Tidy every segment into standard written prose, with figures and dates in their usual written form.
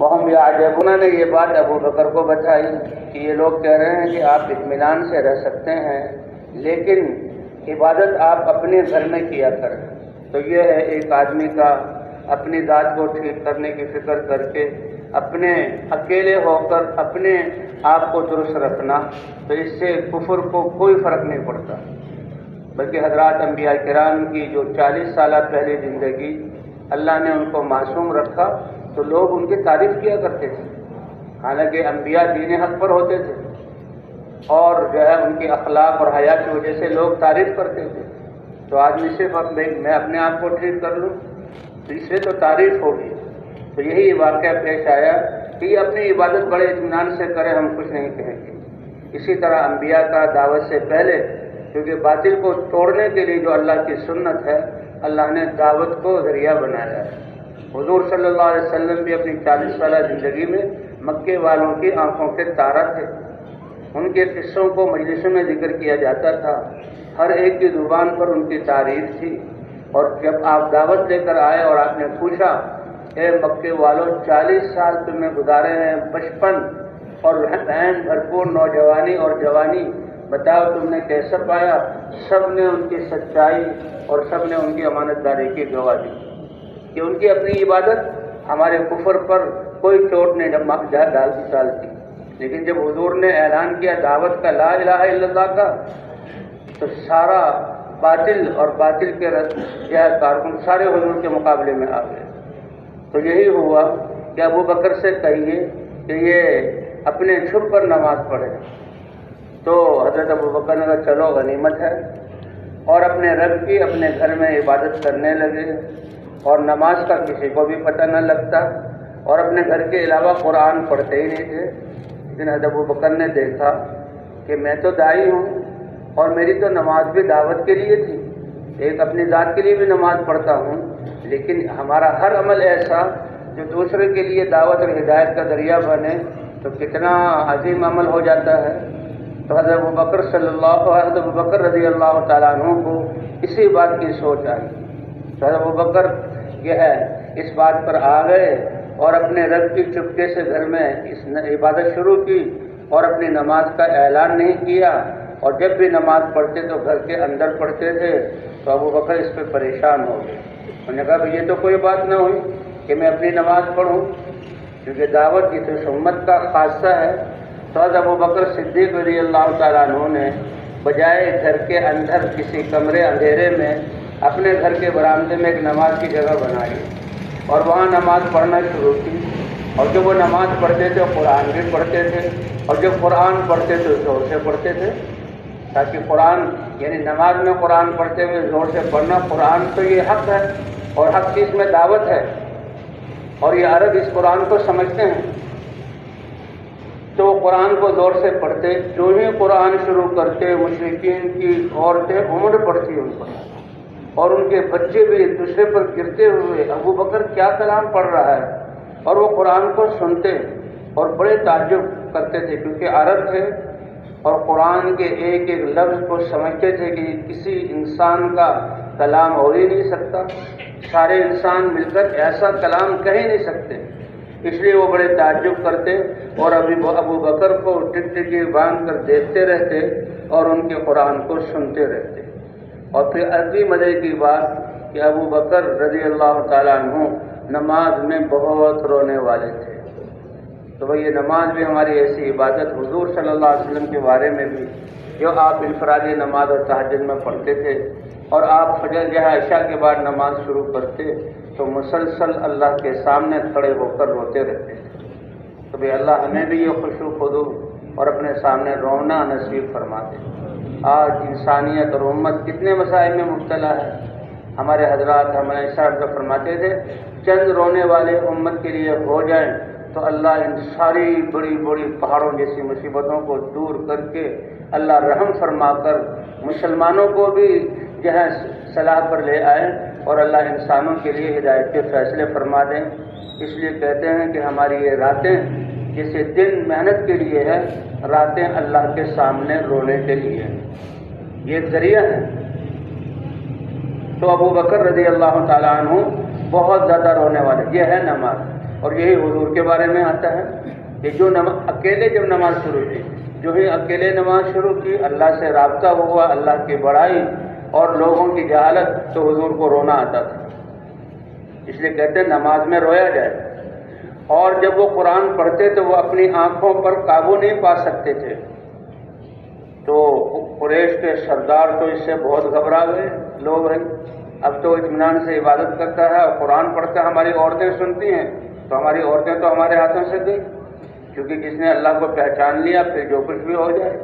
وہم یعجبون نے یہ بات ابو بکر کو بتائی کہ یہ لوگ کہہ رہے ہیں کہ آپ اطمینان سے رہ سکتے ہیں لیکن عبادت آپ اپنے گھر میں کیا کریں۔ تو یہ ہے ایک آدمی کا اپنی ذات کو ٹھیک کرنے کی فکر کر کے اپنے اکیلے ہو کر اپنے آپ کو درست رکھنا، تو اس سے کفر کو کوئی فرق نہیں پڑتا۔ بلکہ حضرات انبیاء کرام کی جو 40 سالہ پہلی زندگی اللہ نے ان کو معصوم رکھا تو لوگ ان کی تعریف کیا کرتے تھے، حالانکہ انبیاء دین حق پر ہوتے تھے اور جو ہے ان کے اخلاق اور حیا کی وجہ سے لوگ تعریف کرتے تھے۔ تو آدمی صرف میں اپنے آپ کو ٹھیک کر لوں تو اس سے تو تعریف ہوگی۔ تو یہی واقعہ پیش آیا کہ یہ اپنی عبادت بڑے اطمینان سے کرے، ہم کچھ نہیں کہیں گے۔ اسی طرح انبیاء کا دعوت سے پہلے، کیونکہ باطل کو توڑنے کے لیے جو اللہ کی سنت ہے، اللہ نے دعوت کو ذریعہ بنایا ہے۔ حضور صلی اللہ علیہ وسلم بھی اپنی 40 سالہ زندگی میں مکے والوں کی آنکھوں کے تارا تھے۔ ان کے قصوں کو مجلسوں میں ذکر کیا جاتا تھا، ہر ایک کی زبان پر ان کی تعریف تھی۔ اور جب آپ دعوت لے کر آئے اور آپ نے پوچھا، اے مکے والوں، 40 سال تم نے گزارے ہیں، بچپن اور ذہن بھرپور نوجوانی اور جوانی، بتاؤ تم نے کیسا پایا؟ سب نے ان کی سچائی اور سب نے ان کی امانت داری کی گواہ دی کہ ان کی اپنی عبادت ہمارے کفر پر کوئی چوٹ نہیں ڈالتی۔ لیکن جب حضور نے اعلان کیا دعوت کا، لا الہ الا اللہ کا، تو سارا باطل اور باطل کے کارکن سارے حضور کے مقابلے میں آ گئے۔ تو یہی ہوا کہ ابو بکر سے کہیے کہ یہ اپنے چھپ پر نماز پڑھے، تو حضرت ابو بکر نے کہا چلو غنیمت ہے، اور اپنے رب کی اپنے گھر میں عبادت کرنے لگے، اور نماز کا کسی کو بھی پتہ نہ لگتا، اور اپنے گھر کے علاوہ قرآن پڑھتے ہی نہیں تھے۔ لیکن حضرت ابو بکر نے دیکھا کہ میں تو داعی ہوں اور میری تو نماز بھی دعوت کے لیے تھی، ایک اپنی ذات کے لیے بھی نماز پڑھتا ہوں، لیکن ہمارا ہر عمل ایسا جو دوسرے کے لیے دعوت اور ہدایت کا ذریعہ بنے تو کتنا عظیم عمل ہو جاتا ہے۔ تو حضرت ابو بکر رضی اللہ تعالیٰ عنہ کو اسی بات کی سوچ آئی۔ تو حضرت ابو بکر یہ ہے اس بات پر آ گئے اور اپنے رب کی چپکے سے گھر میں اس عبادت شروع کی اور اپنی نماز کا اعلان نہیں کیا، اور جب بھی نماز پڑھتے تو گھر کے اندر پڑھتے تھے۔ تو ابو بکر اس پہ پریشان ہو گئے، انہوں نے کہا یہ تو کوئی بات نہ ہوئی کہ میں اپنی نماز پڑھوں، کیونکہ دعوت کی تو امت کا خاصہ ہے۔ تو حضرت ابو بکر صدیق رضی اللہ تعالیٰ عنہ نے بجائے گھر کے اندر کسی کمرے اندھیرے میں اپنے گھر کے برآمدے میں ایک نماز کی جگہ بنائی اور وہاں نماز پڑھنا شروع کی، اور جب وہ نماز پڑھتے تھے قرآن بھی پڑھتے تھے، اور جب قرآن پڑھتے تو زور سے پڑھتے تھے، تاکہ قرآن یعنی نماز میں قرآن پڑھتے ہوئے زور سے پڑھنا، قرآن تو یہ حق ہے اور حق چیز میں دعوت ہے، اور یہ عرب اس قرآن کو سمجھتے ہیں۔ تو قرآن کو زور سے پڑھتے، جو ہی قرآن شروع کرتے مشرکین کی عورتیں عمر پڑتی ان پر، اور ان کے بچے بھی ایک دوسرے پر گرتے ہوئے ابو بکر کیا کلام پڑھ رہا ہے، اور وہ قرآن کو سنتے اور بڑے تعجب کرتے تھے، کیونکہ عرب تھے اور قرآن کے ایک ایک لفظ کو سمجھتے تھے کہ کسی انسان کا کلام ہو ہی نہیں سکتا، سارے انسان مل کر ایسا کلام کہہ ہی نہیں سکتے، اس لیے وہ بڑے تعجب کرتے اور ابو بکر کو ٹکٹکی باندھ کر دیکھتے رہتے اور ان کے قرآن کو سنتے رہتے۔ اور پھر عجیب مزے کی بات کہ ابو بکر رضی اللہ تعالیٰ عنہ نماز میں بہت رونے والے تھے۔ تو بھئی یہ نماز بھی ہماری ایسی عبادت، حضور صلی اللہ علیہ وسلم کے بارے میں بھی جو آپ انفرادی نماز اور تہجد میں پڑھتے تھے، اور آپ فجر یا عشاء کے بعد نماز شروع کرتے تو مسلسل اللہ کے سامنے کھڑے ہو کر روتے رہتے تھے۔ تو بھئی اللہ ہمیں بھی یہ خشوع خضوع اور اپنے سامنے رونا نصیب فرما دے۔ آج انسانیت اور امت کتنے مسائل میں مبتلا ہے۔ ہمارے حضرات ہمیں صاحب فرماتے تھے چند رونے والے امت کے لیے ہو جائیں تو اللہ ان ساری بڑی بڑی پہاڑوں جیسی مصیبتوں کو دور کر کے اللہ رحم فرما کر مسلمانوں کو بھی جو ہے صلاح پر لے آئے اور اللہ انسانوں کے لیے ہدایت کے فیصلے فرما دیں۔ اس لیے کہتے ہیں کہ ہماری یہ راتیں جیسے دن محنت کے لیے ہے، راتیں اللہ کے سامنے رونے کے لیے ہیں، یہ ایک ذریعہ ہے۔ تو ابو بکر رضی اللہ تعالیٰ عنہ بہت زیادہ رونے والے، یہ ہے نماز۔ اور یہی حضور کے بارے میں آتا ہے کہ جو اکیلے جب نماز شروع کی، جو ہی اکیلے نماز شروع کی، اللہ سے رابطہ ہوا، اللہ کی بڑائی اور لوگوں کی جہالت، تو حضور کو رونا آتا تھا۔ اس لیے کہتے ہیں نماز میں رویا جائے۔ اور جب وہ قرآن پڑھتے تو وہ اپنی آنکھوں پر قابو نہیں پا سکتے تھے، تو قریش کے سردار تو اس سے بہت گھبرا گئے، لو بھائی اب تو اطمینان سے عبادت کرتا ہے اور قرآن پڑھتا ہے، ہماری عورتیں سنتی ہیں، تو ہماری عورتیں تو ہمارے ہاتھوں سے گئی، کیونکہ جس نے اللہ کو پہچان لیا پھر جو کچھ بھی ہو جائے۔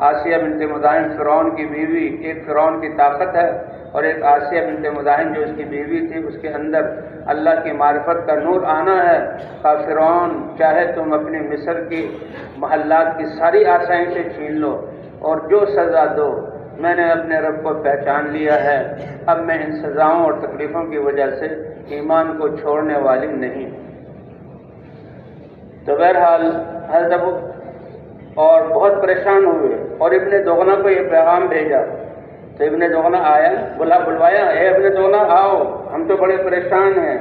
آسیہ بنت مزاحم فرعون کی بیوی، ایک فرعون کی طاقت ہے اور ایک آسیہ بنت مزاحم جو اس کی بیوی تھی، اس کے اندر اللہ کی معرفت کا نور آنا ہے۔ کہا فرعون چاہے تم اپنی مصر کی محلات کی ساری آسائیں سے چھین لو اور جو سزا دو، میں نے اپنے رب کو پہچان لیا ہے، اب میں ان سزاؤں اور تکلیفوں کی وجہ سے ایمان کو چھوڑنے والی نہیں۔ تو بہرحال حضرت ابو اور بہت پریشان ہوئے اور ابن دغنہ کو یہ پیغام بھیجا، تو ابن دغنہ آیا، بلوایا، اے ابن دغنہ آؤ، ہم تو بڑے پریشان ہیں،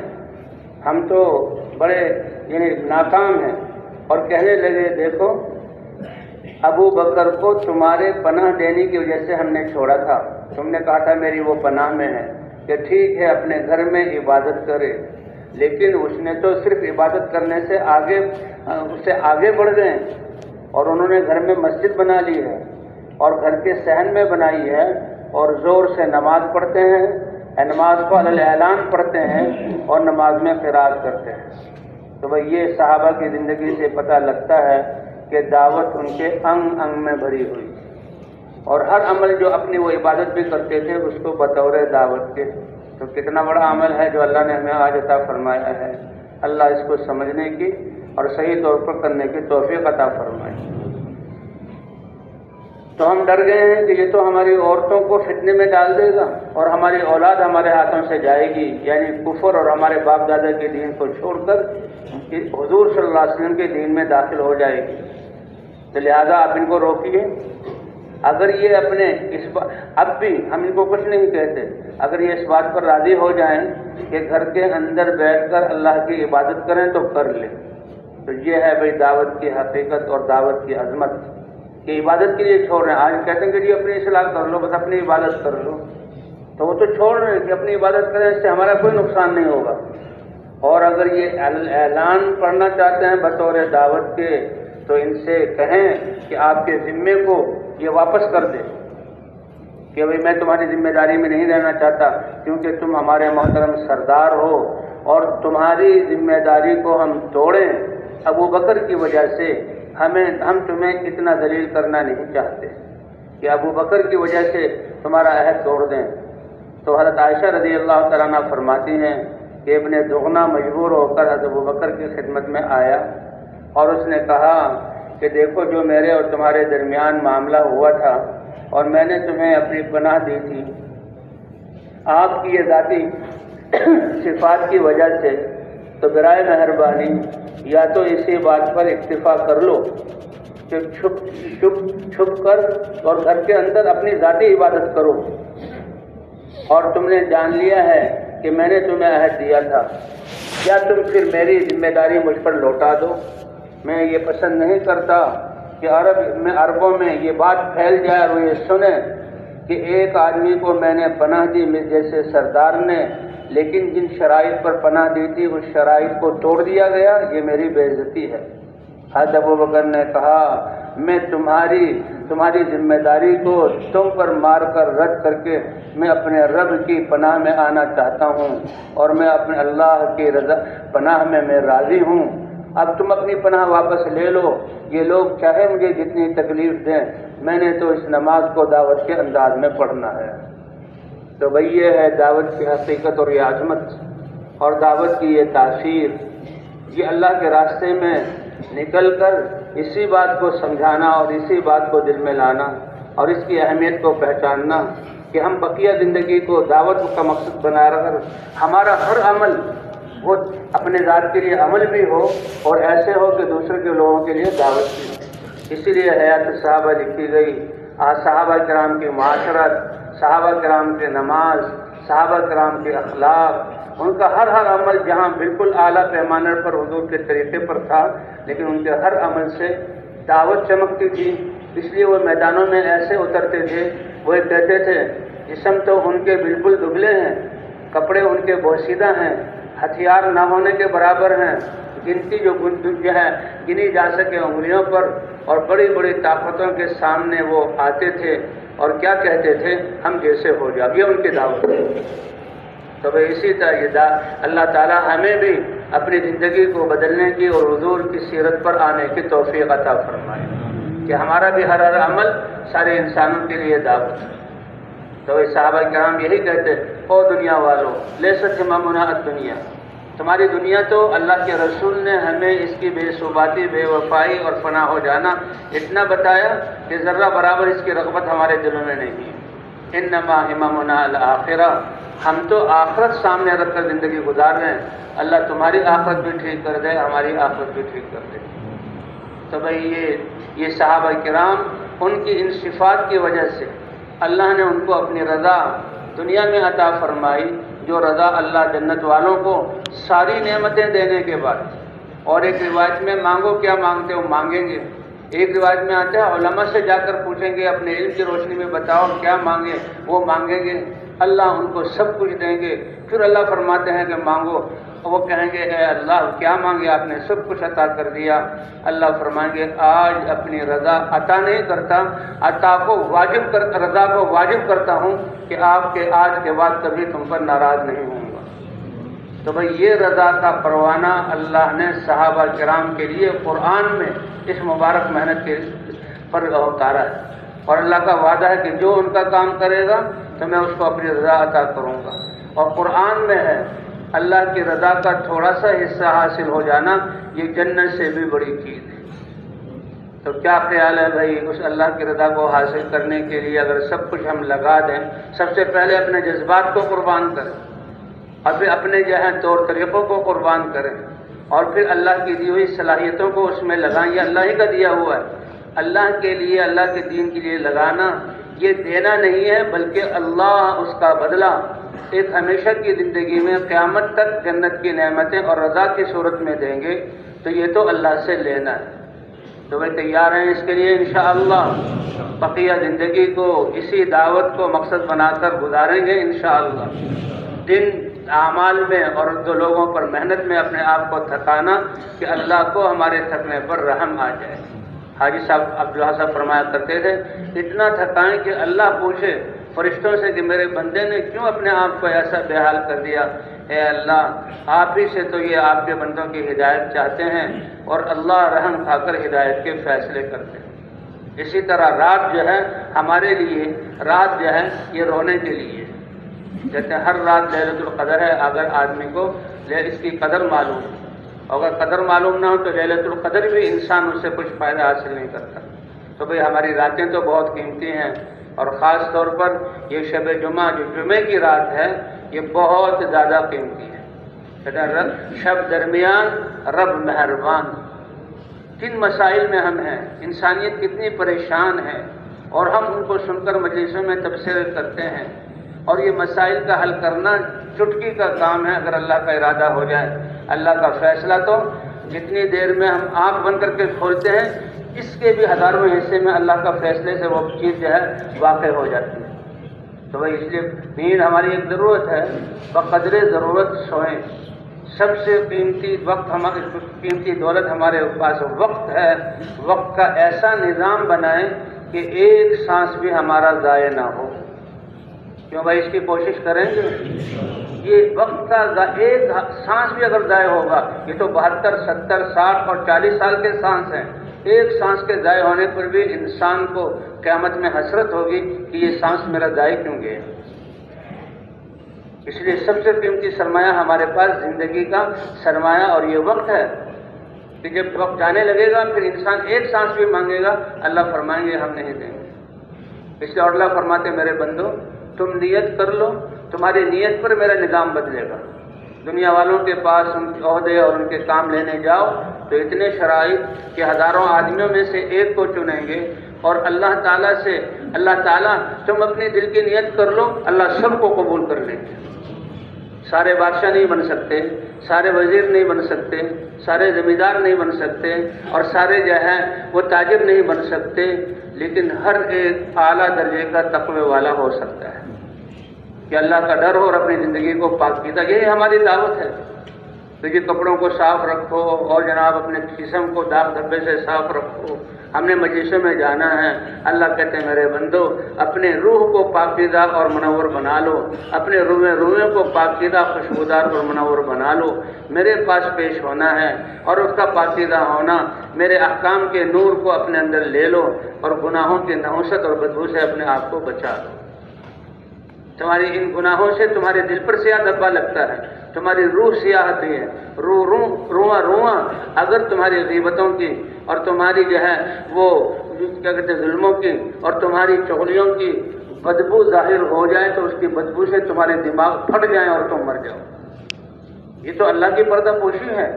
ہم تو بڑے ناکام ہیں، اور کہنے لگے دیکھو ابو بکر کو تمہارے پناہ دینے کی وجہ سے ہم نے چھوڑا تھا، تم نے کہا تھا میری وہ پناہ میں ہے کہ ٹھیک ہے اپنے گھر میں عبادت کرے، لیکن اس نے تو صرف عبادت کرنے سے اس سے آگے بڑھ گئے اور انہوں نے گھر میں مسجد بنا لی ہے اور گھر کے صحن میں بنائی ہے اور زور سے نماز پڑھتے ہیں، نماز کو علی الاعلان پڑھتے ہیں اور نماز میں قرات کرتے ہیں۔ تو بھئی یہ صحابہ کی زندگی سے پتہ لگتا ہے کہ دعوت ان کے انگ انگ میں بھری ہوئی، اور ہر عمل جو اپنی وہ عبادت بھی کرتے تھے اس کو بطور دعوت کے۔ تو کتنا بڑا عمل ہے جو اللہ نے ہمیں آج عطا فرمایا ہے، اللہ اس کو سمجھنے کی اور صحیح طور پر کرنے کی توفیق عطا فرمائے۔ تو ہم ڈر گئے ہیں کہ یہ تو ہماری عورتوں کو فتنے میں ڈال دے گا اور ہماری اولاد ہمارے ہاتھوں سے جائے گی، یعنی کفر اور ہمارے باپ دادا کے دین کو چھوڑ کر حضور صلی اللہ علیہ وسلم کے دین میں داخل ہو جائے گی، تو لہذا آپ ان کو روکیے۔ اگر یہ اپنے اب بھی ہم ان کو کچھ نہیں کہتے، اگر یہ اس بات پر راضی ہو جائیں کہ گھر کے اندر بیٹھ کر اللہ کی عبادت کریں تو کر لیں، تو یہ ہے بھئی دعوت کی حقیقت اور دعوت کی عظمت کہ عبادت کے لیے چھوڑ رہے ہیں۔ آج کہتے ہیں کہ جی اپنی اصلاح کر لو، بس اپنی عبادت کر لو، تو وہ تو چھوڑ رہے ہیں کہ اپنی عبادت کریں، اس سے ہمارا کوئی نقصان نہیں ہوگا۔ اور اگر یہ اعلان پڑھنا چاہتے ہیں بطور دعوت کے تو ان سے کہیں کہ آپ کے ذمے کو یہ واپس کر دیں کہ بھئی میں تمہاری ذمہ داری میں نہیں رہنا چاہتا کیونکہ تم ہمارے محترم سردار ہو اور تمہاری ذمہ داری کو ہم توڑیں ابو بکر کی وجہ سے، ہم تمہیں اتنا ذلیل کرنا نہیں چاہتے کہ ابو بکر کی وجہ سے تمہارا عہد توڑ دیں۔ تو حضرت عائشہ رضی اللہ تعالیٰ عنہ فرماتی ہیں کہ ابن دغنہ مجبور ہو کر حضرت ابو بکر کی خدمت میں آیا اور اس نے کہا کہ دیکھو جو میرے اور تمہارے درمیان معاملہ ہوا تھا اور میں نے تمہیں اپنی پناہ دی تھی، آپ کی یہ ذاتی صفات کی وجہ سے، تو برائے مہربانی یا تو اسی بات پر اکتفا کر لو کہ چھپ کر اور گھر کے اندر اپنی ذاتی عبادت کرو، اور تم نے جان لیا ہے کہ میں نے تمہیں عہد دیا تھا، یا تم پھر میری ذمہ داری مجھ پر لوٹا دو۔ میں یہ پسند نہیں کرتا کہ عربوں میں یہ بات پھیل جائے اور وہ یہ سنیں کہ ایک آدمی کو میں نے پناہ دی جیسے سردار نے، لیکن جن شرائط پر پناہ دی تھی اس شرائط کو توڑ دیا گیا، یہ میری بے عزتی ہے۔ حضرت ابو بکر نے کہا میں تمہاری ذمہ داری کو تم پر مار کر رد کر کے میں اپنے رب کی پناہ میں آنا چاہتا ہوں اور میں اپنے اللہ کی رضا پناہ میں راضی ہوں۔ اب تم اپنی پناہ واپس لے لو، یہ لوگ چاہے مجھے جتنی تکلیف دیں، میں نے تو اس نماز کو دعوت کے انداز میں پڑھنا ہے۔ تو بھئی یہ ہے دعوت کی حقیقت اور یہ عظمت اور دعوت کی یہ تاثیر، یہ اللہ کے راستے میں نکل کر اسی بات کو سمجھانا اور اسی بات کو دل میں لانا اور اس کی اہمیت کو پہچاننا کہ ہم بقیہ زندگی کو دعوت کا مقصد بنا کر ہمارا ہر عمل وہ اپنے ذات کے لیے عمل بھی ہو اور ایسے ہو کہ دوسرے کے لوگوں کے لیے دعوت بھی ہو۔ اسی لیے حیات صحابہ لکھی گئی، صحابہ کرام کی معاشرت، صحابہ کرام کی نماز، صحابہ کرام کے اخلاق ان کا ہر عمل جہاں بالکل اعلیٰ پیمانے پر حضور کے طریقے پر تھا، لیکن ان کے ہر عمل سے دعوت چمکتی تھی، اس لیے وہ میدانوں میں ایسے اترتے تھے، وہ کہتے تھے جسم تو ان کے بالکل دبلے ہیں، کپڑے ان کے بوسیدہ ہیں، ہتھیار نہ ہونے کے برابر ہیں، گنتی جو ہے گنی جا سکے انگلیوں پر، اور بڑی بڑی طاقتوں کے سامنے وہ آتے تھے اور کیا کہتے تھے، ہم جیسے ہو جاؤ، یہ ان کی دعوت ہے۔ تو اسی طرح یہ اللہ تعالیٰ ہمیں بھی اپنی زندگی کو بدلنے کی اور حضور کی سیرت پر آنے کی توفیق عطا فرمائے کہ ہمارا بھی ہر عمل سارے انسانوں کے لیے دعوت ہے۔ تو صحابہ کرام یہی کہتے، او دنیا والو لیست ہممنا الدنیا، تمہاری دنیا تو اللہ کے رسول نے ہمیں اس کی بے ثباتی، بے وفائی اور فنا ہو جانا اتنا بتایا کہ ذرہ برابر اس کی رغبت ہمارے دلوں میں نہیں ہے۔ انما ہممنا الآخرہ، ہم تو آخرت سامنے رکھ کر زندگی گزار رہے ہیں، اللہ تمہاری آخرت بھی ٹھیک کر دے، ہماری آخرت بھی ٹھیک کر دے۔ تو بھائی یہ صحابہ کرام، ان کی ان صفات کی وجہ سے اللہ نے ان کو اپنی رضا دنیا میں عطا فرمائی، جو رضا اللہ جنت والوں کو ساری نعمتیں دینے کے بعد، اور ایک روایت میں مانگو کیا مانگتے ہو مانگیں گے، ایک روایت میں آتا ہے علماء سے جا کر پوچھیں گے اپنے علم کی روشنی میں بتاؤ کیا مانگے، وہ مانگیں گے، اللہ ان کو سب کچھ دیں گے۔ پھر اللہ فرماتے ہیں کہ مانگو، وہ کہیں گے اے اللہ کیا مانگے، آپ نے سب کچھ عطا کر دیا۔ اللہ فرمائیں گے آج اپنی رضا عطا نہیں کرتا، رضا کو واجب کرتا ہوں کہ آپ کے آج کے بعد کبھی تم پر ناراض نہیں ہوں گا۔ تو بھئی یہ رضا کا پروانہ اللہ نے صحابہ کرام کے لیے قرآن میں اس مبارک محنت کے پر اتارا ہے، اور اللہ کا وعدہ ہے کہ جو ان کا کام کرے گا تو میں اس کو اپنی رضا عطا کروں گا۔ اور قرآن میں ہے اللہ کی رضا کا تھوڑا سا حصہ حاصل ہو جانا یہ جنت سے بھی بڑی چیز ہے۔ تو کیا خیال ہے بھائی، اس اللہ کی رضا کو حاصل کرنے کے لیے اگر سب کچھ ہم لگا دیں، سب سے پہلے اپنے جذبات کو قربان کریں، اور پھر اپنے طور طریقوں کو قربان کریں، اور پھر اللہ کی دی ہوئی صلاحیتوں کو اس میں لگائیں، یہ اللہ ہی کا دیا ہوا ہے۔ اللہ کے لیے، اللہ کے دین کے لیے لگانا یہ دینا نہیں ہے، بلکہ اللہ اس کا بدلہ ایک ہمیشہ کی زندگی میں قیامت تک جنت کی نعمتیں اور رضا کی صورت میں دیں گے، تو یہ تو اللہ سے لینا ہے۔ تو وہ تیار ہیں اس کے لیے انشاءاللہ، بقیہ زندگی کو اسی دعوت کو مقصد بنا کر گزاریں گے انشاءاللہ۔ دن اعمال میں اور دو لوگوں پر محنت میں اپنے آپ کو تھکانا کہ اللہ کو ہمارے تھکنے پر رحم آ جائے۔ حاجی صاحب عبداللہ صاحب فرمایا کرتے تھے اتنا تھکائیں کہ اللہ پوچھے فرشتوں سے کہ میرے بندے نے کیوں اپنے آپ کو ایسا بے حال کر دیا، اے اللہ آپ ہی سے تو یہ آپ کے بندوں کی ہدایت چاہتے ہیں، اور اللہ رحم کھا کر ہدایت کے فیصلے کرتے ہیں۔ اسی طرح رات جو ہے ہمارے لیے، رات جو ہے یہ رونے کے لیے، کہتے ہیں ہر رات لیلۃ القدر ہے، اگر آدمی کو اس کی قدر معلوم ہے، اگر قدر معلوم نہ ہو تو لیلۃ القدر بھی انسان اس سے کچھ فائدہ حاصل نہیں کرتا۔ تو بھئی ہماری راتیں تو بہت قیمتی ہیں، اور خاص طور پر یہ شب جمعہ جو جمعے کی رات ہے یہ بہت زیادہ قیمتی ہے۔ کہتے ہیں شب درمیان رب مہربان، کن مسائل میں ہم ہیں، انسانیت کتنی پریشان ہے، اور ہم ان کو سن کر مجلسوں میں تبصرے کرتے ہیں، اور یہ مسائل کا حل کرنا چٹکی کا کام ہے اگر اللہ کا ارادہ ہو جائے۔ اللہ کا فیصلہ تو جتنی دیر میں ہم آنکھ بند کر کے کھولتے ہیں اس کے بھی ہزاروں حصے میں اللہ کا فیصلے سے وہ چیز جو ہے واقع ہو جاتی ہے۔ تو بھائی اس لیے نیند ہماری ایک ضرورت ہے، بقدر ضرورت سوئیں۔ سب سے قیمتی وقت، ہماری قیمتی دولت ہمارے پاس وقت ہے، وقت کا ایسا نظام بنائیں کہ ایک سانس بھی ہمارا ضائع نہ ہو۔ کیوں بھائی اس کی کوشش کریں گے؟ یہ وقت کا ایک سانس بھی اگر ضائع ہوگا، یہ تو 72، 70، 60 اور 40 سال کے سانس ہیں، ایک سانس کے ضائع ہونے پر بھی انسان کو قیامت میں حسرت ہوگی کہ یہ سانس میرا ضائع کیوں گیا۔ اس لیے سب سے قیمتی سرمایہ ہمارے پاس زندگی کا سرمایہ اور یہ وقت ہے کہ جب وقت جانے لگے گا پھر انسان ایک سانس بھی مانگے گا، اللہ فرمائیں گے ہم نہیں دیں گے۔ اس لیے اور اللہ فرماتے میرے بندو تم نیت کر لو، تمہاری نیت پر میرا نظام بدلے گا۔ دنیا والوں کے پاس ان کے عہدے اور ان کے کام لینے جاؤ تو اتنے شرائط کہ ہزاروں آدمیوں میں سے ایک کو چنیں گے، اور اللہ تعالیٰ سے اللہ تعالیٰ تم اپنی دل کی نیت کر لو، اللہ سب کو قبول کر لیں گے۔ سارے بادشاہ نہیں بن سکتے، سارے وزیر نہیں بن سکتے، سارے زمیندار نہیں بن سکتے، اور سارے جو ہیں وہ تاجر نہیں بن سکتے، لیکن ہر ایک اعلیٰ درجے کا تقوی والا ہو سکتا ہے کہ اللہ کا ڈر ہو اور اپنی زندگی کو پاکیزہ. یہی ہماری دعوت ہے کہ کپڑوں کو صاف رکھو اور جناب اپنے جسم کو داغ دھبے سے صاف رکھو. ہم نے مجلسوں میں جانا ہے، اللہ کہتے ہیں میرے بندو اپنے روح کو پاکیزہ اور منور بنا لو، اپنے روح کو پاکیزہ خوشبودار اور منور بنا لو. میرے پاس پیش ہونا ہے اور اس کا پاکیزہ ہونا، میرے احکام کے نور کو اپنے اندر لے لو اور گناہوں کی نحوست اور بدبو سے اپنے آپ کو بچا لو. تمہاری ان گناہوں سے تمہارے دل پر سیاہ دھبا لگتا ہے، تمہاری روح سیاہ ہوتی ہے، رواں اگر تمہاری غیبتوں کی اور تمہاری جو ہے وہ کیا کہتے ہیں ظلموں کی اور تمہاری چغلیوں کی بدبو ظاہر ہو جائے تو اس کی بدبو سے تمہارے دماغ پھٹ جائیں اور تم مر جاؤ. یہ تو اللہ کی پردہ پوشی ہے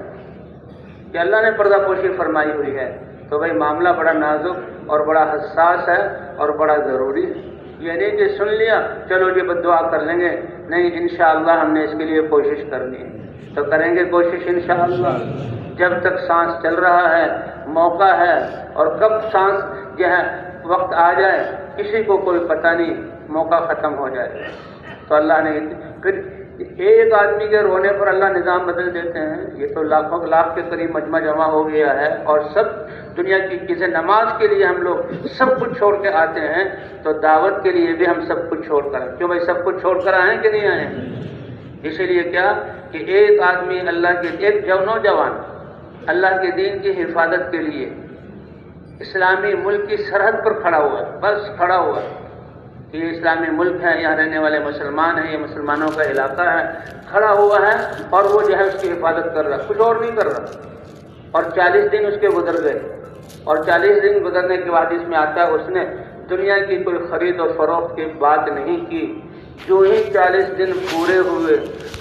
کہ اللہ نے پردہ پوشی فرمائی ہوئی ہے. تو بھائی معاملہ بڑا نازک اور بڑا حساس ہے اور بڑا ضروری ہے. یہ نہیں کہ سن لیا چلو جی بد دعا کر لیں گے، نہیں، انشاءاللہ ہم نے اس کے لیے کوشش کرنی ہے تو کریں گے کوشش انشاءاللہ. جب تک سانس چل رہا ہے موقع ہے، اور کب سانس جو ہے وقت آ جائے کسی کو کوئی پتہ نہیں، موقع ختم ہو جائے. تو اللہ نے پھر ایک آدمی کے رونے پر اللہ نظام بدل دیتے ہیں. یہ تو لاکھوں لاکھ کے قریب مجمع جمع ہو گیا ہے اور سب دنیا کی کسی نماز کے لیے ہم لوگ سب کچھ چھوڑ کے آتے ہیں، تو دعوت کے لیے بھی ہم سب کچھ چھوڑ کر کیوں بھائی سب کچھ چھوڑ کر آئیں کہ نہیں آئیں؟ اسی لیے کیا کہ ایک آدمی اللہ کے ایک نوجوان اللہ کے دین کی حفاظت کے لیے اسلامی ملک کی سرحد پر کھڑا ہوا، بس کھڑا ہوا کہ یہ اسلامی ملک ہے، یہاں رہنے والے مسلمان ہیں، یہ مسلمانوں کا علاقہ ہے، کھڑا ہوا ہے اور وہ جو ہے اس کی حفاظت کر رہا، کچھ اور نہیں کر رہا. اور 40 دن اس کے گزر گئے، اور 40 دن گزرنے کے بعد اس میں آتا ہے اس نے دنیا کی کوئی خرید و فروخت کی بات نہیں کی. جو ہی 40 دن پورے ہوئے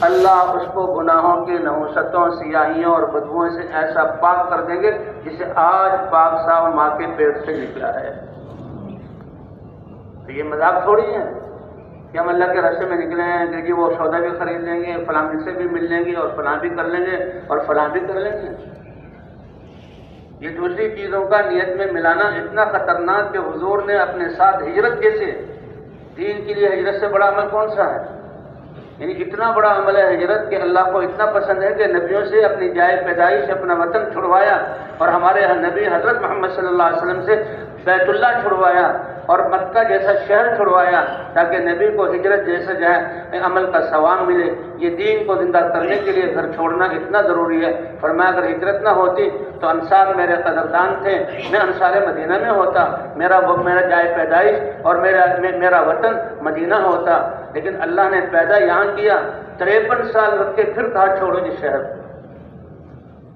اللہ اس کو گناہوں کی نحوستوں، سیاہیوں اور بدبوؤں سے ایسا پاک کر دیں گے جسے آج پاک صاحب ماں کے پیٹ سے نکلا ہے. تو یہ مذاق تھوڑی ہے کہ ہم اللہ کے راستے میں نکلے ہیں کہ جی وہ سودا بھی خرید لیں گے، فلاں سے بھی مل لیں گے اور فلاں بھی کر لیں گے اور فلاں بھی کر لیں گے. یہ دوسری چیزوں کا نیت میں ملانا اتنا خطرناک کہ حضور نے اپنے ساتھ ہجرت جیسے دین کے لیے ہجرت سے بڑا عمل کون سا ہے؟ یعنی اتنا بڑا عمل ہے ہجرت کہ اللہ کو اتنا پسند ہے کہ نبیوں سے اپنی جائے پیدائش اپنا وطن چھڑوایا اور ہمارے نبی حضرت محمد صلی اللہ علیہ وسلم سے بیت اللہ چھڑوایا اور مکہ جیسا شہر چھڑوایا تاکہ نبی کو ہجرت جیسا جو ہے عمل کا ثواب ملے. یہ دین کو زندہ کرنے کے لیے گھر چھوڑنا اتنا ضروری ہے. فرمایا اگر ہجرت نہ ہوتی تو انصار میرے قدردان تھے، میں انصار مدینہ میں ہوتا، میرا جائے پیدائش اور میرا وطن مدینہ ہوتا. لیکن اللہ نے پیدا یہاں کیا، 53 سال رکھ کے پھر کہا چھوڑو جس شہر.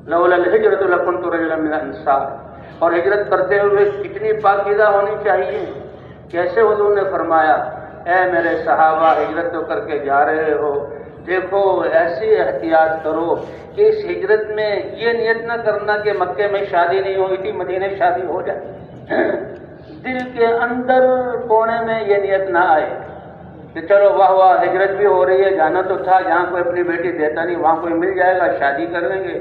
لولا الہجرۃ لکنت رجلا من الانصار. اور ہجرت کرتے ہوئے کتنی پاکیزہ ہونی چاہیے. کیسے حضور نے فرمایا اے میرے صحابہ ہجرت تو کر کے جا رہے ہو، دیکھو ایسی احتیاط کرو کہ اس ہجرت میں یہ نیت نہ کرنا کہ مکے میں شادی نہیں ہوئی تھی مدینے شادی ہو جائے. دل کے اندر کونے میں یہ نیت نہ آئے کہ چلو واہ واہ ہجرت بھی ہو رہی ہے، جانا تو تھا، جہاں کوئی اپنی بیٹی دیتا نہیں وہاں کوئی مل جائے گا شادی کر لیں گے.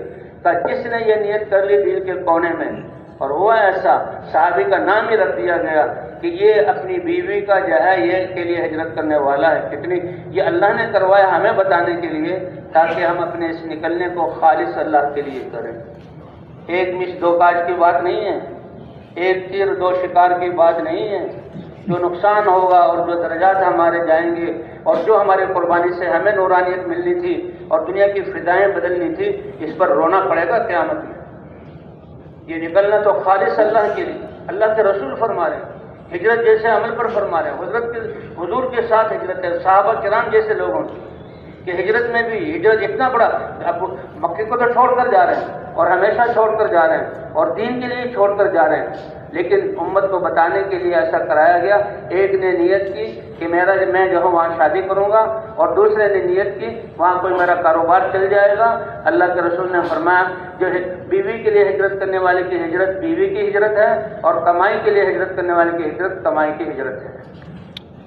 جس نے یہ نیت کر لی دل کے کونے میں اور ہوا ایسا، صحابی کا نام ہی رکھ دیا گیا کہ یہ اپنی بیوی کا جو ہے یہ کے لیے ہجرت کرنے والا ہے. کتنی یہ اللہ نے کروایا ہمیں بتانے کے لیے تاکہ ہم اپنے اس نکلنے کو خالص اللہ کے لیے کریں. ایک مش دو کاج کی بات نہیں ہے، ایک تیر دو شکار کی بات نہیں ہے. جو نقصان ہوگا اور جو درجات ہمارے جائیں گے اور جو ہمارے قربانی سے ہمیں نورانیت ملنی تھی اور دنیا کی فضائیں بدلنی تھی، اس پر رونا پڑے گا قیامت میں. یہ نکلنا تو خالص اللہ کے لیے. اللہ کے رسول فرما رہے ہیں ہجرت جیسے عمل پر فرما رہے ہیں. حضور کے ساتھ ہجرت ہے، صحابہ کرام جیسے لوگوں کی کہ ہجرت میں بھی ہجرت اتنا بڑا، اب مکے کو تو چھوڑ کر جا رہے ہیں اور ہمیشہ چھوڑ کر جا رہے ہیں اور دین کے لیے چھوڑ کر جا رہے ہیں. لیکن امت کو بتانے کے لیے ایسا کرایا گیا. ایک نے نیت کی کہ میں جو ہوں وہاں شادی کروں گا، اور دوسرے نے نیت کی وہاں کوئی میرا کاروبار چل جائے گا. اللہ کے رسول نے فرمایا جو بیوی کے لیے ہجرت کرنے والے کی ہجرت بیوی کی ہجرت ہے اور کمائی کے لیے ہجرت کرنے والے کی ہجرت کمائی کی ہجرت ہے.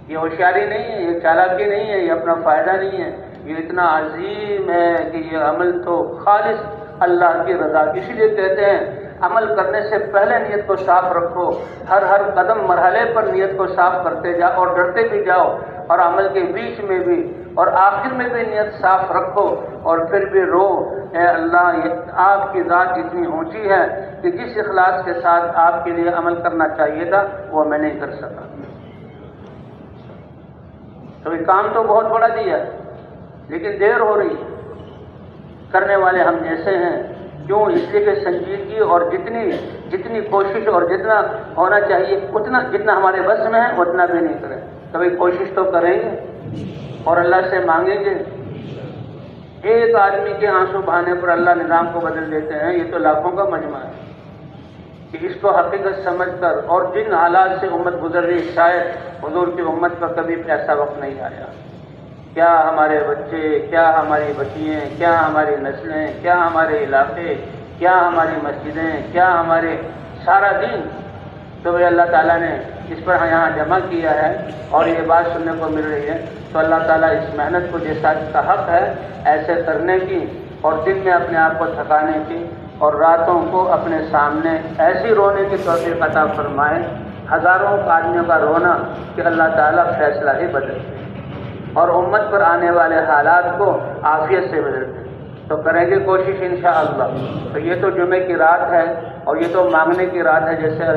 یہ ہوشیاری نہیں ہے، یہ چالاکی نہیں ہے، یہ اپنا فائدہ نہیں ہے. یہ اتنا عظیم ہے کہ یہ عمل تو خالص اللہ کی رضا، اسی لیے کہتے ہیں عمل کرنے سے پہلے نیت کو صاف رکھو، ہر قدم مرحلے پر نیت کو صاف کرتے جاؤ اور ڈرتے بھی جاؤ، اور عمل کے بیچ میں بھی اور آخر میں بھی نیت صاف رکھو، اور پھر بھی رو، اے اللہ یہ آپ کی ذات اتنی اونچی ہے کہ جس اخلاص کے ساتھ آپ کے لیے عمل کرنا چاہیے تھا وہ میں نہیں کر سکا۔ تو یہ کام تو بہت بڑا دیا ہے لیکن دیر ہو رہی ہے، کرنے والے ہم جیسے ہیں، کیوں؟ اس لیے کہ سنجیدگی اور جتنی کوشش اور جتنا ہونا چاہیے اتنا، جتنا ہمارے بس میں ہے اتنا بھی نہیں کریں۔ کبھی کوشش تو کریں گے اور اللہ سے مانگیں گے۔ ایک آدمی کے آنسو بہانے پر اللہ نظام کو بدل دیتے ہیں، یہ تو لاکھوں کا مجمع ہے کہ اس کو حقیقت سمجھ کر، اور جن حالات سے امت گزر رہی، شاید حضور کی امت پر کبھی ایسا وقت نہیں آیا۔ کیا ہمارے بچے، کیا ہماری بچیاں، کیا ہماری نسلیں، کیا ہمارے علاقے، کیا ہماری مسجدیں، کیا ہمارے سارا دین، تو وہ اللہ تعالیٰ نے اس پر یہاں جمع کیا ہے اور یہ بات سننے کو مل رہی ہے۔ تو اللہ تعالیٰ اس محنت کو جیسا اس کا حق ہے ایسے کرنے کی، اور دن میں اپنے آپ کو تھکانے کی، اور راتوں کو اپنے سامنے ایسی رونے کی توفیق عطا فرمائے، ہزاروں آدمیوں کا رونا کہ اللہ تعالیٰ فیصلہ ہی بدل دے اور امت پر آنے والے حالات کو عافیت سے بدل دے۔ تو کریں گے کوشش انشاءاللہ۔ تو یہ تو جمعے کی رات ہے اور یہ تو مانگنے کی رات ہے، جیسے